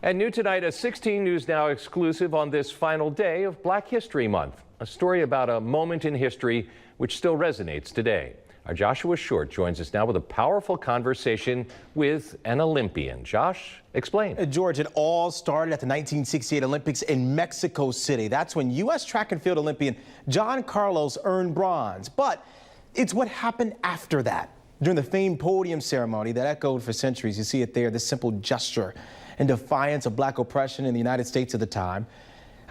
And new tonight, a 16 News Now exclusive on this final day of Black History Month. A story about a moment in history which still resonates today. Our Joshua Short joins us now with a powerful conversation with an Olympian. Josh, explain. George, it all started at the 1968 Olympics in Mexico City. That's when U.S. track and field Olympian John Carlos earned bronze. But it's what happened after that. During the famed podium ceremony that echoed for centuries, you see it there, this simple gesture in defiance of black oppression in the United States at the time.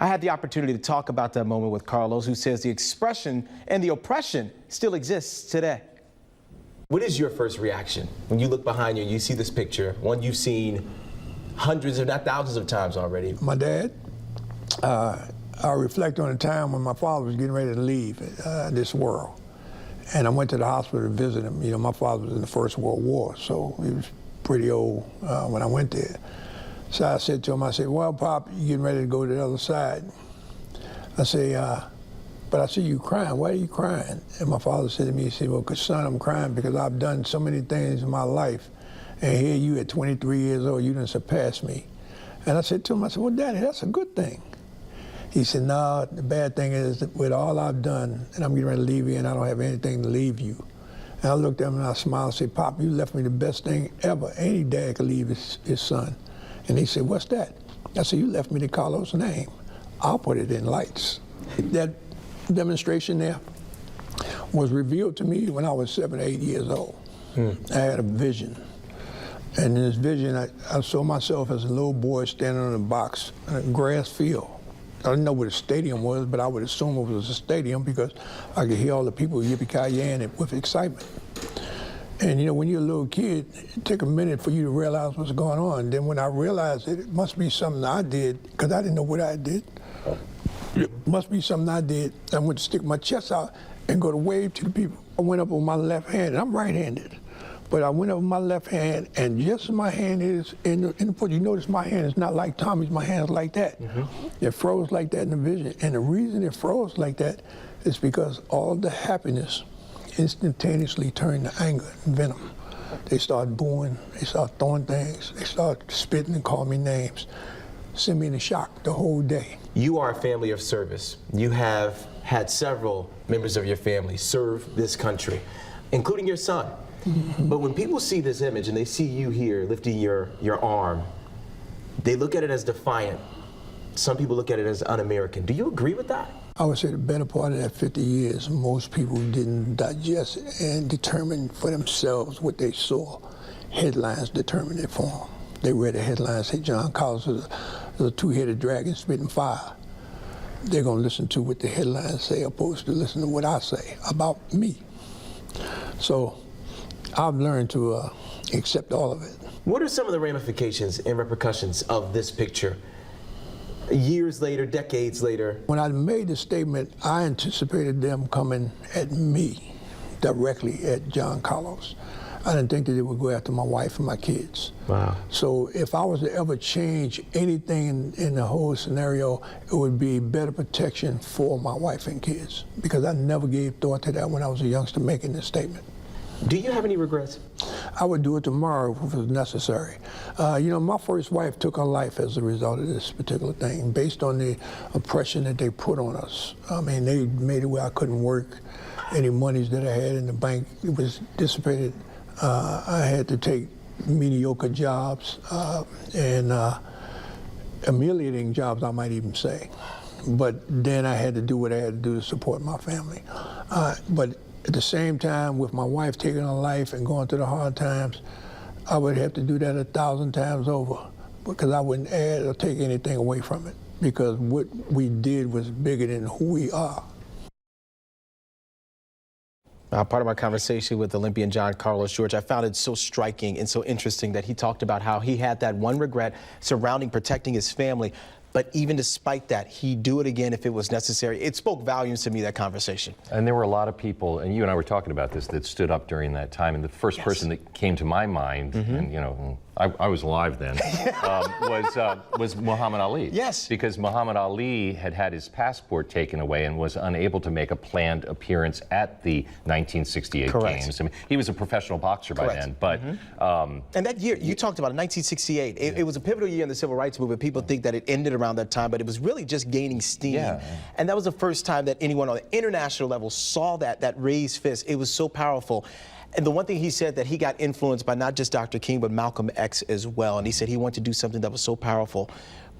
I had the opportunity to talk about that moment with Carlos, who says the expression and the oppression still exists today. What is your first reaction when you look behind you and you see this picture, one you've seen hundreds, if not thousands of times already? My dad, I reflect on a time when my father was getting ready to leave this world. And I went to the hospital to visit him. You know, my father was in the First World War, so he was pretty old when I went there. So I said to him, I said, well, Pop, you're getting ready to go to the other side. I say, but I see you crying. Why are you crying? And my father said to me, he said, well, son, I'm crying because I've done so many things in my life. And here you at 23 years old, you didn't surpass me. And I said to him, I said, well, Daddy, that's a good thing. He said, no, the bad thing is that with all I've done, and I'm getting ready to leave you, and I don't have anything to leave you. And I looked at him and I smiled and said, Pop, you left me the best thing ever. Any dad could leave his son. And he said, what's that? I said, you left me the Carlos name. I'll put it in lights. That demonstration there was revealed to me when I was 7 or 8 years old. I had a vision. And in this vision, I saw myself as a little boy standing on a box in a grass field. I didn't know what a stadium was, but I would assume it was a stadium because I could hear all the people yippee-ki-yay with excitement. And you know, when you're a little kid, it takes a minute for you to realize what's going on. Then when I realized it must be something I did, because I didn't know what I did. It must be something I did. I went to stick my chest out and go to wave to the people. I went up on my left hand, and I'm right-handed. But I went up with my left hand, and just as my hand is in the foot, you notice my hand is not like Tommy's, my hand's like that. It froze like that in the vision. And the reason it froze like that is because all the happiness instantaneously turned to anger and venom. They started booing, they started throwing things, they started spitting and calling me names. Sent me in shock the whole day. You are a family of service. You have had several members of your family serve this country, including your son. But when people see this image and they see you here lifting your arm, they look at it as defiant. Some people look at it as un-American. Do you agree with that? I would say the better part of that 50 years, most people didn't digest and determine for themselves what they saw. Headlines determined it for them. They read the headlines, say John Carlos is a two-headed dragon spitting fire. They're going to listen to what the headlines say opposed to listen to what I say about me. So I've learned to accept all of it. What are some of the ramifications and repercussions of this picture? Years later, decades later. When I made the statement, I anticipated them coming at me, directly at John Carlos. I didn't think that they would go after my wife and my kids. Wow. So if I was to ever change anything in the whole scenario, it would be better protection for my wife and kids, because I never gave thought to that when I was a youngster making this statement. Do you have any regrets? I would do it tomorrow if it was necessary. You know, my first wife took her life as a result of this particular thing, based on the oppression that they put on us. I mean, they made it where I couldn't work. Any monies that I had in the bank, it was dissipated. I had to take mediocre jobs and humiliating jobs, I might even say. But then I had to do what I had to do to support my family. But at the same time, with my wife taking her life and going through the hard times, I would have to do that 1,000 times over, because I wouldn't add or take anything away from it, because what we did was bigger than who we are. Part of my conversation with Olympian John Carlos, George, I found it so striking and so interesting that he talked about how he had that one regret surrounding protecting his family. But even despite that, he'd do it again if it was necessary. It spoke volumes to me, that conversation. And there were a lot of people, and you and I were talking about this, that stood up during that time. And the first person that came to my mind, and you know, I was alive then, was Muhammad Ali. Yes. Because Muhammad Ali had had his passport taken away and was unable to make a planned appearance at the 1968 Correct. Games. I mean, he was a professional boxer by Correct. then, but And that year, you talked about it, 1968, it was a pivotal year in the civil rights movement. People think that it ended around that time, but it was really just gaining steam. Yeah. And that was the first time that anyone on the international level saw that raised fist. It was so powerful. And the one thing he said, that he got influenced by not just Dr. King, but Malcolm X as well. And he said he wanted to do something that was so powerful,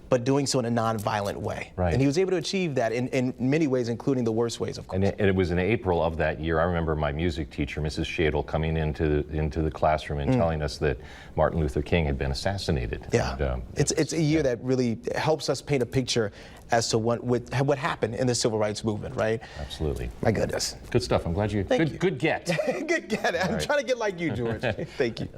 but doing so in a non-violent way. Right. And he was able to achieve that in many ways, including the worst ways, of course. And it was in April of that year. I remember my music teacher, Mrs. Shadle, coming into the classroom and telling us that Martin Luther King had been assassinated. Yeah, And, it's a year that really helps us paint a picture as to what happened in the civil rights movement, right? Absolutely. My goodness. Good stuff. I'm glad you. Thank you. Good get. Good get. I'm trying to get like you, George. Thank you.